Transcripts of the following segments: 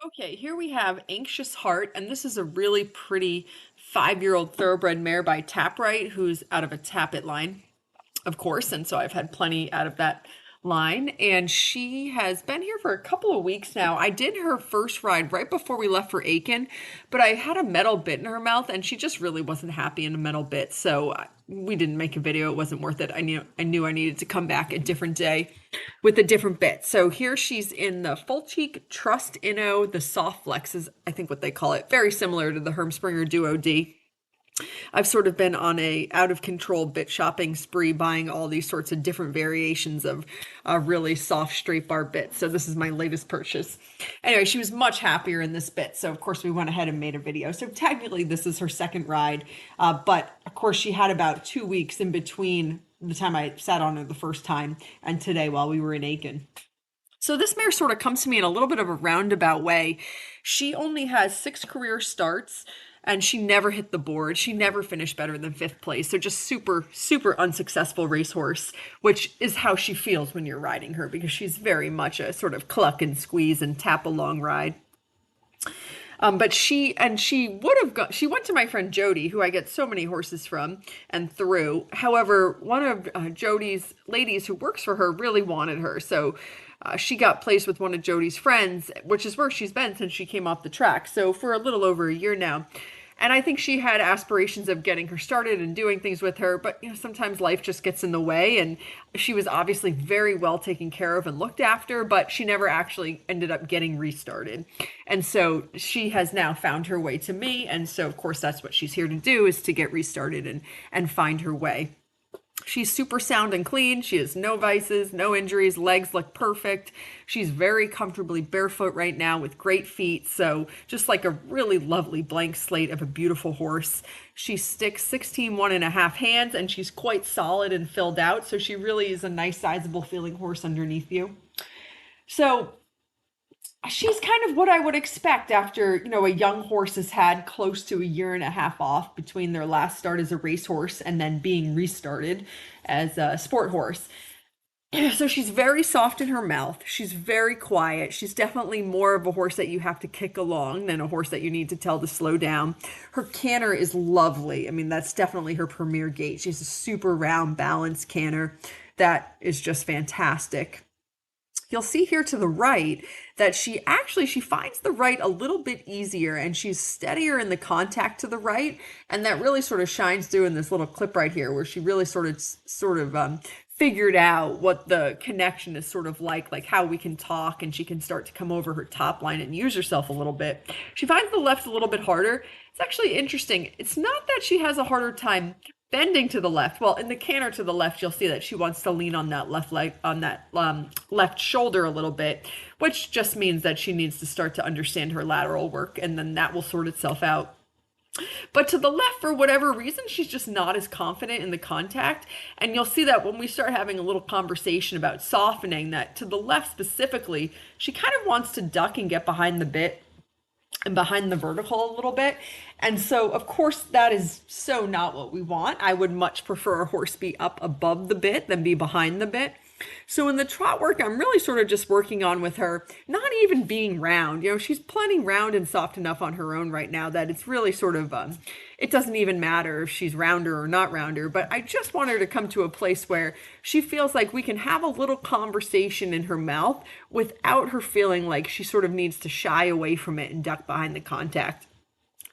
Okay, here we have Anxious Heart, and this is a really pretty 5-year-old thoroughbred mare by Tapright, who's out of a Tappet line, of course, and so I've had plenty out of that line. And she has been here for a couple of weeks now. I did her first ride right before we left for Aiken, but I had a metal bit in her mouth, and she just really wasn't happy in a metal bit, so we didn't make a video. It wasn't worth it. I knew I needed to come back a different day with a different bit. So here she's in the Full Cheek Trust Inno, the Soft Flex is I think what they call it, very similar to the Hermspringer Duo D. I've sort of been on a out of control bit shopping spree, buying all these sorts of different variations of really soft straight bar bits. So this is my latest purchase. Anyway, she was much happier in this bit. So of course we went ahead and made a video. So technically this is her second ride. But of course she had about 2 weeks in between the time I sat on her the first time and today while we were in Aiken. So this mare sort of comes to me in a little bit of a roundabout way. She only has 6 career starts and she never hit the board. She never finished better than 5th place. So just super, super unsuccessful racehorse, which is how she feels when you're riding her because she's very much a sort of cluck and squeeze and tap along ride. But she would have gone, she went to my friend Jody, who I get so many horses from and through. However, one of Jody's ladies who works for her really wanted her. So she got placed with one of Jody's friends, which is where she's been since she came off the track. So for a little over a year now. And I think she had aspirations of getting her started and doing things with her, but sometimes life just gets in the way. And she was obviously very well taken care of and looked after, but she never actually ended up getting restarted. And so she has now found her way to me. And so of course that's what she's here to do, is to get restarted and find her way. She's super sound and clean. She has no vices, no injuries. Legs look perfect. She's very comfortably barefoot right now with great feet. So just like a really lovely blank slate of a beautiful horse. She sticks 16 1.5 hands and she's quite solid and filled out. So she really is a nice sizable feeling horse underneath you. So she's kind of what I would expect after, a young horse has had close to a year and a half off between their last start as a racehorse and then being restarted as a sport horse. So she's very soft in her mouth. She's very quiet. She's definitely more of a horse that you have to kick along than a horse that you need to tell to slow down. Her canter is lovely. I mean, that's definitely her premier gait. She's a super round, balanced canter that is just fantastic. You'll see here to the right that she finds the right a little bit easier and she's steadier in the contact to the right, and that really sort of shines through in this little clip right here where she really sort of figured out what the connection is sort of like how we can talk, and she can start to come over her top line and use herself a little bit. She finds the left a little bit harder. It's actually interesting. It's not that she has a harder time bending to the left. Well, in the canter to the left, you'll see that she wants to lean on that left leg, on that left shoulder a little bit, which just means that she needs to start to understand her lateral work, and then that will sort itself out. But to the left, for whatever reason, she's just not as confident in the contact. And you'll see that when we start having a little conversation about softening, that to the left specifically, she kind of wants to duck and get behind the bit and behind the vertical a little bit. And so, of course, that is so not what we want. I would much prefer a horse be up above the bit than be behind the bit. So in the trot work, I'm really sort of just working on with her, not even being round. She's plenty round and soft enough on her own right now that it's really sort of, it doesn't even matter if she's rounder or not rounder. But I just want her to come to a place where she feels like we can have a little conversation in her mouth without her feeling like she sort of needs to shy away from it and duck behind the contact.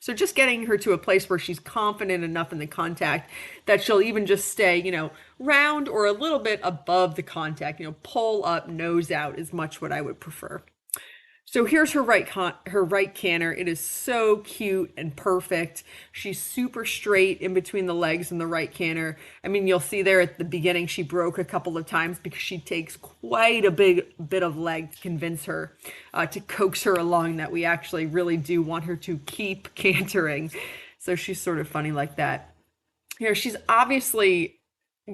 So just getting her to a place where she's confident enough in the contact that she'll even just stay, round or a little bit above the contact, pull up, nose out is much what I would prefer. So here's her right canter. It is so cute and perfect. She's super straight in between the legs and the right canter. I mean, you'll see there at the beginning, she broke a couple of times because she takes quite a big bit of leg to convince her, to coax her along, that we actually really do want her to keep cantering. So she's sort of funny like that. She's obviously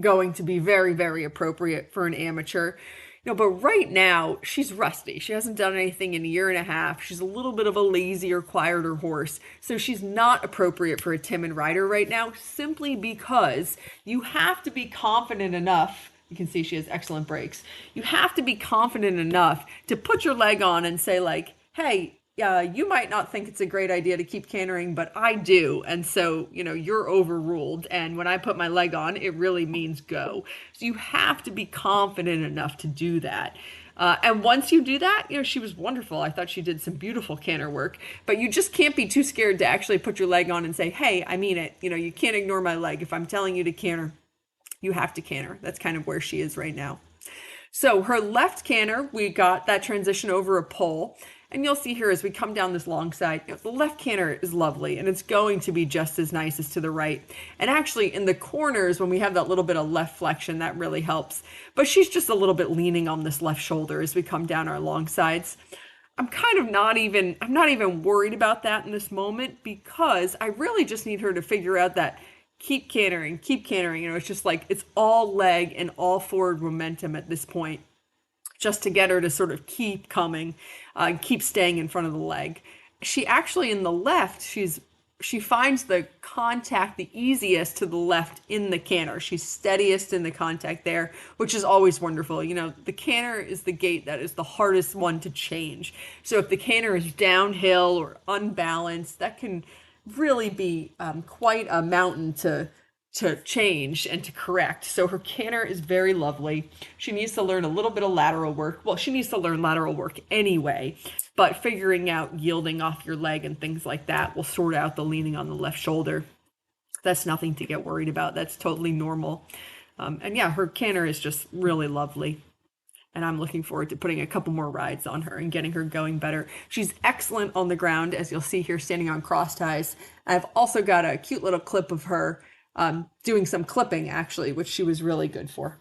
going to be very, very appropriate for an amateur. But right now, she's rusty. She hasn't done anything in a year and a half. She's a little bit of a lazier, quieter horse. So she's not appropriate for a timid rider right now, simply because you have to be confident enough. You can see she has excellent brakes. You have to be confident enough to put your leg on and say, like, hey, you might not think it's a great idea to keep cantering, but I do. And so, you're overruled. And when I put my leg on, it really means go. So you have to be confident enough to do that. And once you do that, she was wonderful. I thought she did some beautiful canter work, but you just can't be too scared to actually put your leg on and say, hey, I mean it. You can't ignore my leg. If I'm telling you to canter, you have to canter. That's kind of where she is right now. So her left canter, we got that transition over a pole. And you'll see here as we come down this long side, the left canter is lovely and it's going to be just as nice as to the right. And actually in the corners, when we have that little bit of left flexion, that really helps. But she's just a little bit leaning on this left shoulder as we come down our long sides. I'm not even worried about that in this moment because I really just need her to figure out that keep cantering, keep cantering. It's just like it's all leg and all forward momentum at this point, just to get her to sort of keep coming, keep staying in front of the leg. She actually in the left, she finds the contact the easiest to the left in the canter. She's steadiest in the contact there, which is always wonderful. The canter is the gait that is the hardest one to change. So if the canter is downhill or unbalanced, that can really be quite a mountain to change and to correct. So her canter is very lovely. She needs to learn a little bit of lateral work. Well, she needs to learn lateral work anyway, but figuring out yielding off your leg and things like that will sort out the leaning on the left shoulder. That's nothing to get worried about. That's totally normal. And yeah, her canter is just really lovely. And I'm looking forward to putting a couple more rides on her and getting her going better. She's excellent on the ground, as you'll see here, standing on cross ties. I've also got a cute little clip of her doing some clipping, actually, which she was really good for.